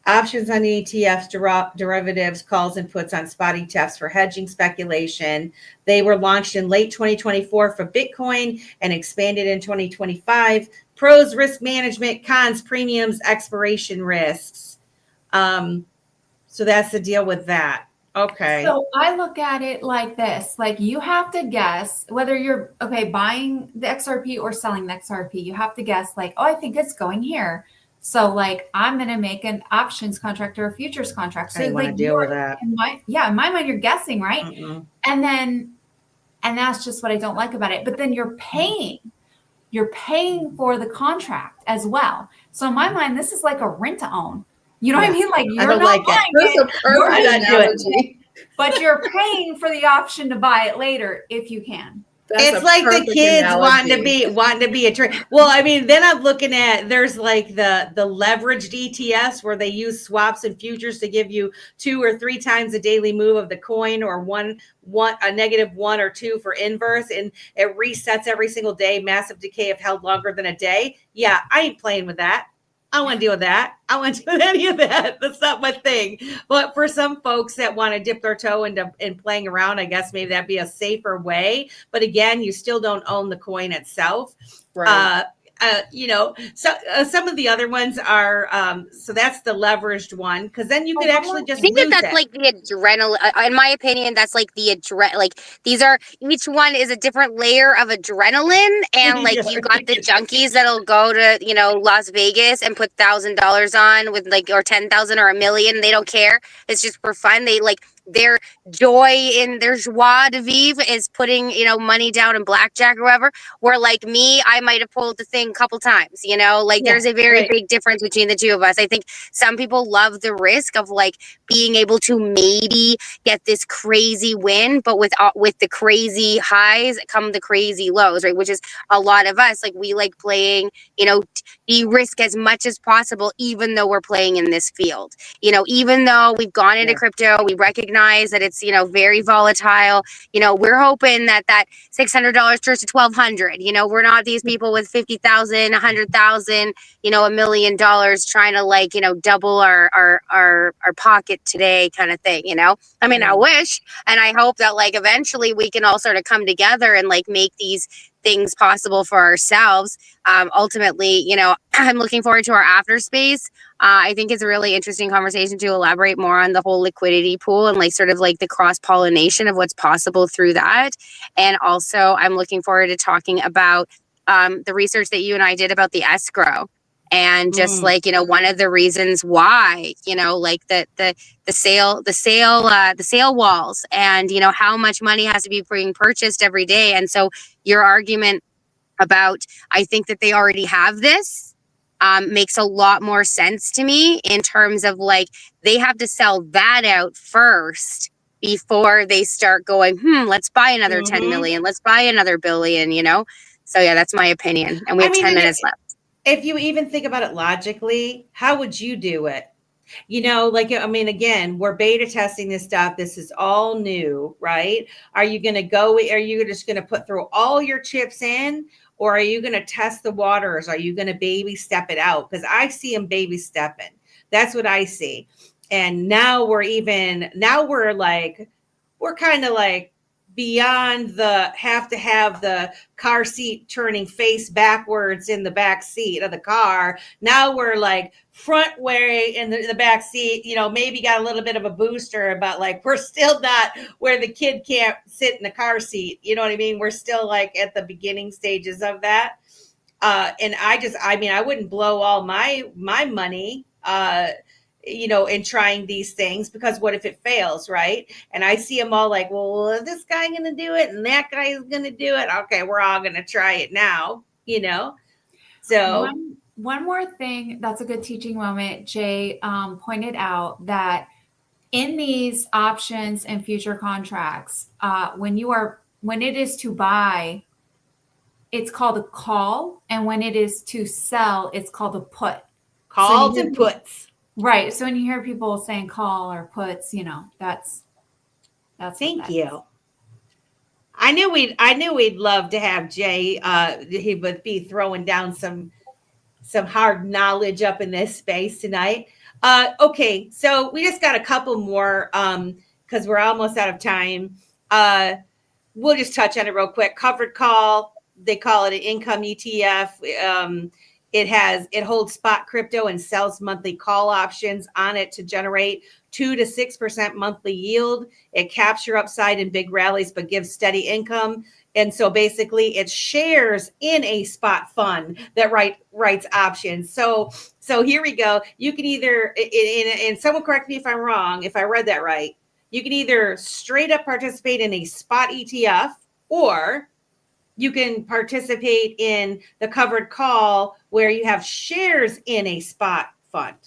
Options on ETFs, derivatives, calls and puts on spot ETFs for hedging speculation. They were launched in late 2024 for Bitcoin and expanded in 2025. Pros, risk management; cons, premiums, expiration risks. So that's the deal with that. Okay. So I look at it like this, like you have to guess whether you're buying the XRP or selling the XRP. You have to guess like, oh, I think it's going here. So like I'm going to make an options contract or a futures contract. So I want to deal with that. In my mind, you're guessing, right? Mm-mm. And that's just what I don't like about it. But then you're paying for the contract as well. So in my mind, this is like a rent to own. You know what I mean? Like you're not like buying That's a perfect analogy. but you're paying for the option to buy it later if you can. It's like the kids wanting to be a trade. Well, I mean, then I'm looking at there's like the leveraged ETFs where they use swaps and futures to give you 2 or 3 times the daily move of the coin, or one a negative 1 or 2 for inverse, and it resets every single day. Massive decay if held longer than a day. Yeah, I ain't playing with that. I don't want to deal with that. I don't want to do any of that. That's not my thing. But for some folks that want to dip their toe into playing around, I guess maybe that'd be a safer way. But again, you still don't own the coin itself. Right. So some of the other ones are so that's the leveraged one, because then you could actually just I think lose that's it. like the adrenaline. In my opinion, that's like the like these are, each one is a different layer of adrenaline, and like you got the junkies that'll go to Las Vegas and put $1,000 on with like, or 10,000 or $1 million. They don't care. It's just for fun. They like their joy in their joie de vivre is putting money down in blackjack or whatever. Where like me, I might have pulled the thing a couple times. There's a very big difference between the two of us. I think some people love the risk of like being able to maybe get this crazy win, but with the crazy highs come the crazy lows, right? Which is a lot of us. Like we like playing, de-risk as much as possible, even though we're playing in this field. Even though we've gone into crypto, we recognize that it's very volatile. We're hoping that $600 turns to $1,200. We're not these people with 50,000, 100,000, $1 million trying to like double our pocket today kind of thing. I mean, I wish and I hope that like eventually we can all sort of come together and like make these things possible for ourselves. Ultimately, I'm looking forward to our after space. I think it's a really interesting conversation to elaborate more on the whole liquidity pool and like sort of like the cross-pollination of what's possible through that. And also I'm looking forward to talking about the research that you and I did about the escrow. And just like, one of the reasons why, like the sale walls and, how much money has to be being purchased every day. And so your argument about, I think that they already have this, makes a lot more sense to me in terms of like, they have to sell that out first before they start going, let's buy another 10 million, let's buy another billion, So yeah, that's my opinion. And we have 10 minutes left. If you even think about it logically, how would you do it? Again, we're beta testing this stuff. This is all new, right? Are you just going to put through all your chips in, or are you going to test the waters? Are you going to baby step it out? Because I see them baby stepping. That's what I see. And now we're kind of like beyond the have to have the car seat turning face backwards in the back seat of the car. Now we're like front way in the back seat, maybe got a little bit of a booster, but like we're still not where the kid can't sit in the car seat. You know what I mean? We're still like at the beginning stages of that. And I wouldn't blow all my money in trying these things, because what if it fails, right? And I see them all like, well, is this guy going to do it? And that guy is going to do it. Okay, we're all going to try it now, So one more thing, that's a good teaching moment. Jay pointed out that in these options and future contracts, when it is to buy, it's called a call, and when it is to sell, it's called a put. Calls and puts. Right. So when you hear people saying call or puts, that's Thank you. I knew we'd love to have Jay. He would be throwing down some hard knowledge up in this space tonight. Okay, so we just got a couple more because we're almost out of time. We'll just touch on it real quick. Covered call. They call it an income ETF. It holds spot crypto and sells monthly call options on it to generate 2 to 6% monthly yield. It captures upside in big rallies, but gives steady income. And so basically it shares in a spot fund that writes options. So here we go. You can either, and someone correct me if I'm wrong, if I read that right, you can either straight up participate in a spot ETF, or you can participate in the covered call where you have shares in a spot fund.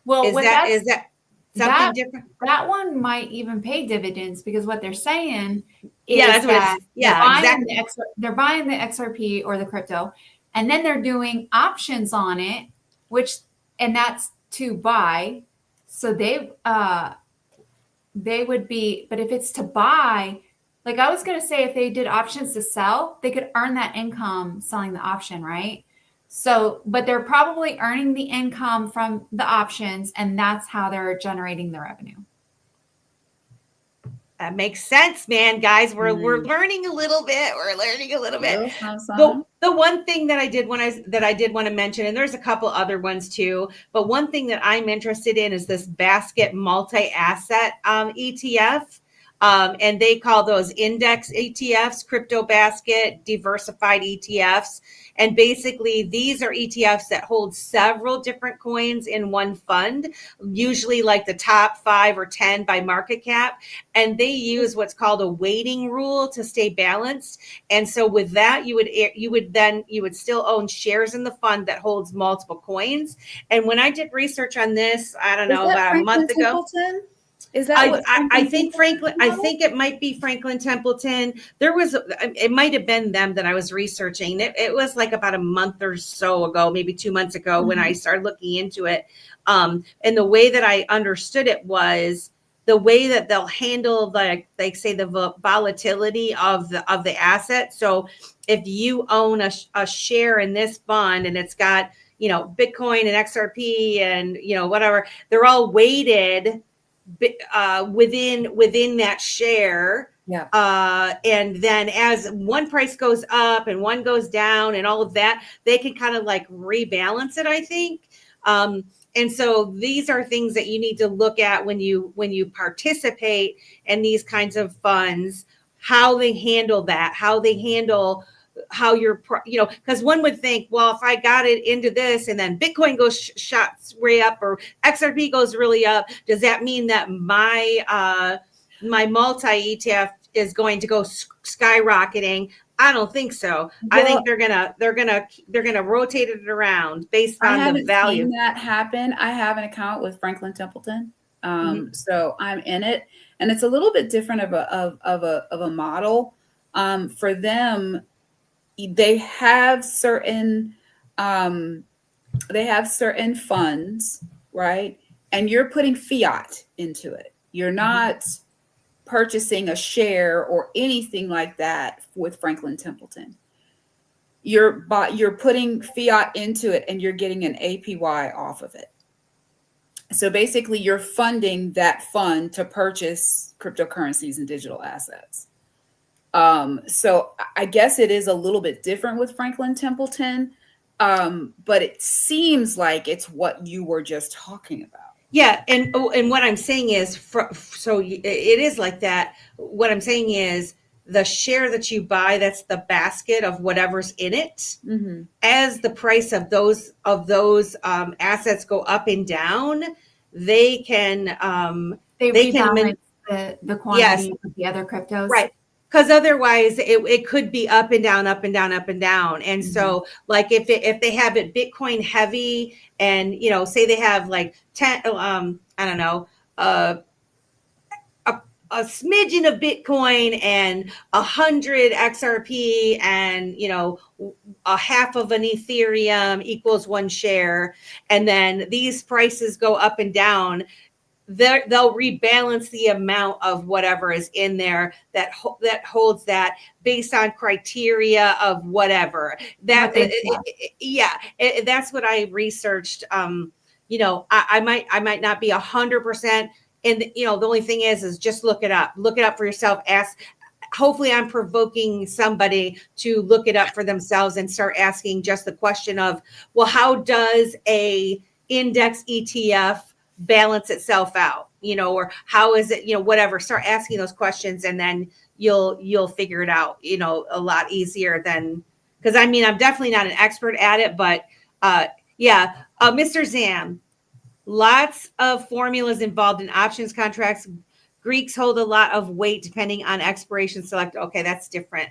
Well, is that something different? That one might even pay dividends, because what they're saying is exactly. They're buying the XRP or the crypto, and then they're doing options on it, and that's to buy. So they would be, but if it's to buy, like I was going to say, if they did options to sell, they could earn that income selling the option, right? So, but they're probably earning the income from the options, and that's how they're generating the revenue. That makes sense, man. Guys, we're learning a little bit. The one thing that I did want to mention, and there's a couple other ones too, but one thing that I'm interested in is this basket multi-asset ETF. And they call those index ETFs, crypto basket, diversified ETFs. And basically, these are ETFs that hold several different coins in one fund, usually like the top 5 or 10 by market cap. And they use what's called a weighting rule to stay balanced. And so with that, you would still own shares in the fund that holds multiple coins. And when I did research on this, I don't know, about a month ago. Is that I think Franklin? I think it might be Franklin Templeton. It might have been them that I was researching. It was like about a month or so ago, maybe 2 months ago, when I started looking into it. And the way that I understood it was the way that they'll handle the volatility of the asset. So if you own a share in this fund and it's got Bitcoin and XRP and whatever, they're all weighted within that share. Yeah. And then as one price goes up and one goes down and all of that, they can kind of like rebalance it, I think. And so these are things that you need to look at when you participate in these kinds of funds, how they handle that, how you're, because one would think, well, if I got it into this and then Bitcoin goes shots way up or XRP goes really up, does that mean that my multi ETF is going to go skyrocketing? I don't think so. Well, I think they're gonna rotate it around based on the value. I haven't seen that happen. I have an account with Franklin Templeton, so I'm in it, and it's a little bit different of a model. For them, they have certain funds, right? And you're putting fiat into it. You're not purchasing a share or anything like that with Franklin Templeton. You're putting fiat into it and you're getting an APY off of it. So basically you're funding that fund to purchase cryptocurrencies and digital assets. So I guess it is a little bit different with Franklin Templeton, but it seems like it's what you were just talking about. Yeah, and what I'm saying is, so it is like that. What I'm saying is the share that you buy, that's the basket of whatever's in it. As the price of those assets go up and down, they can They they can rebalance the quantity of the other cryptos. right. Because otherwise it could be up and down, up and down, up and down. And so like if they have it Bitcoin heavy and, you know, say they have like 10, I don't know, a smidgen of Bitcoin and 100 XRP and, you know, a half of an Ethereum equals 1 share. And then these prices go up and down. They'll rebalance the amount of whatever is in there that holds that based on criteria of whatever that that's what I researched. You know, I might not be 100%. And, you know, the only thing is just look it up for yourself. Hopefully I'm provoking somebody to look it up for themselves and start asking just the question of, well, how does a index ETF balance itself out, you know, or how is it, you know, whatever, start asking those questions and then you'll figure it out, you know, a lot easier than, because I mean, I'm definitely not an expert at it, but Mr. Zam, lots of formulas involved in options contracts. Greeks hold a lot of weight depending on expiration select. Okay, that's different.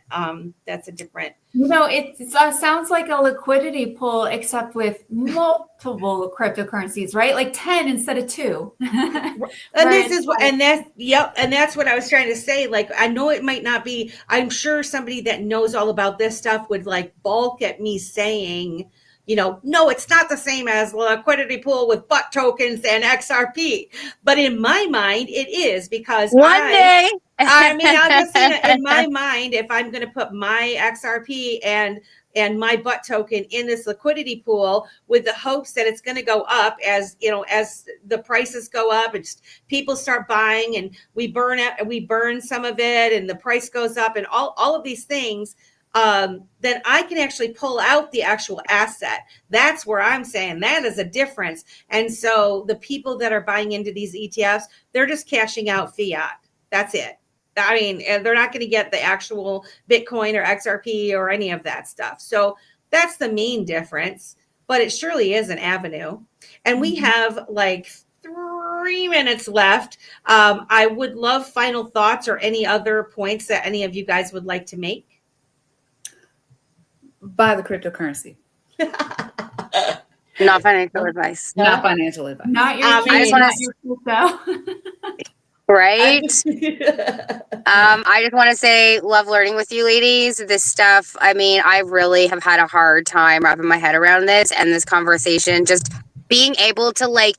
That's a different. You know, it sounds like a liquidity pool, except with multiple cryptocurrencies, right? Like 10 instead of 2. And that's what I was trying to say. Like, I know it might not be. I'm sure somebody that knows all about this stuff would like balk at me saying, you know, no, it's not the same as liquidity pool with butt tokens and XRP. But in my mind, it is, because one day. I mean, I'll just say in my mind, if I'm going to put my XRP and my butt token in this liquidity pool with the hopes that it's going to go up as, you know, as the prices go up and people start buying and we burn some of it and the price goes up and all of these things, then I can actually pull out the actual asset. That's where I'm saying that is a difference. And so the people that are buying into these ETFs, they're just cashing out fiat. That's it. I mean, they're not going to get the actual Bitcoin or XRP or any of that stuff. So that's the main difference, but it surely is an avenue. And we have like 3 minutes left. I would love final thoughts or any other points that any of you guys would like to make. Buy the cryptocurrency. Not financial advice. Not financial advice. Not your I just want to right. I just want to say, love learning with you ladies. This stuff, I mean, I really have had a hard time wrapping my head around this and this conversation, just being able to like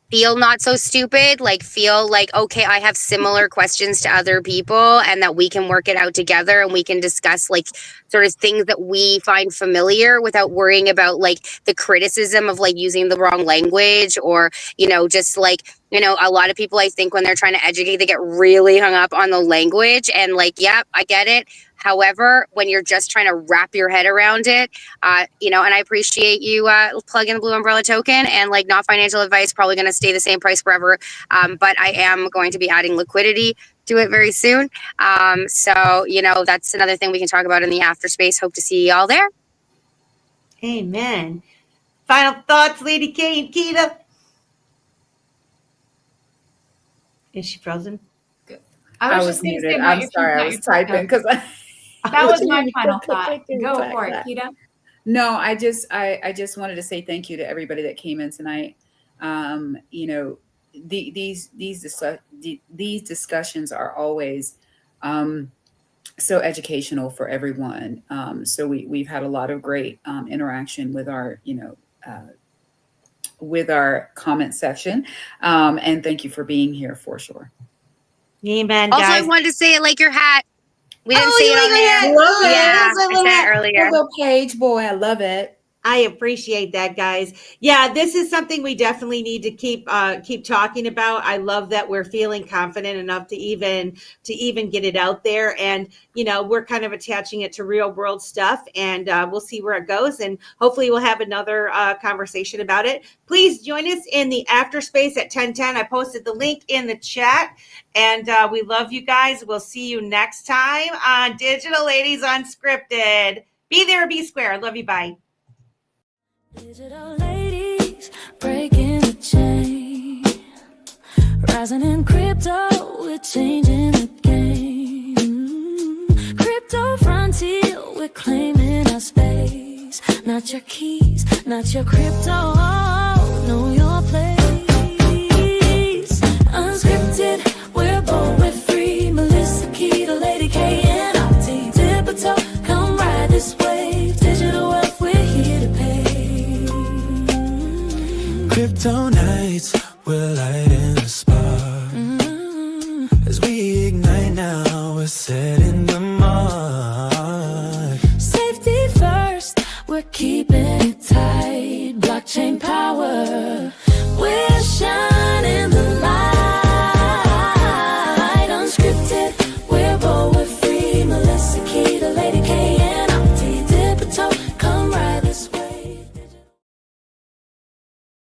feel not so stupid, like feel like, okay, I have similar questions to other people and that we can work it out together and we can discuss like sort of things that we find familiar without worrying about like the criticism of like using the wrong language or, you know, just like, you know, a lot of people, I think when they're trying to educate, they get really hung up on the language and like, yep, I get it. However, when you're just trying to wrap your head around it, you know, and I appreciate you plugging the Blue Umbrella token and like not financial advice, probably going to stay the same price forever. But I am going to be adding liquidity to it very soon. So, you know, that's another thing we can talk about in the after space. Hope to see y'all there. Amen. Final thoughts, Lady K and Keda. Is she frozen? I was muted. I'm sorry. I was typing because that was my final thought. Go for it, Keda. No, I just wanted to say thank you to everybody that came in tonight. You know, these discussions are always so educational for everyone. So we've had a lot of great interaction with our, you know, with our comment section. And thank you for being here for sure. Amen, also, guys. I wanted to say it like your hat. We didn't see it on there. Yeah, I said it earlier. Little page boy, I love it. I appreciate that, guys. Yeah, this is something we definitely need to keep talking about. I love that we're feeling confident enough to even get it out there, and you know, we're kind of attaching it to real world stuff, and we'll see where it goes, and hopefully we'll have another conversation about it. Please join us in the after space at 10:10. I posted the link in the chat, and we love you guys. We'll see you next time on Digital Ladies Unscripted. Be there, be square. Love you. Bye. Digital ladies breaking the chain, Rising in crypto, we're changing the game. Crypto frontier, we're claiming our space. Not your keys, not your crypto, know your place. Unscripted, we're bold, we're free. Melissa, Keda, Lady K, and Opti. Dip a toe, come ride this wave. Digital wealth, we're here to pay. Crypto nights, we're lighting the spark. As we ignite now, we're setting the mark. Safety first, we're keeping it tight. Blockchain power, we're shining.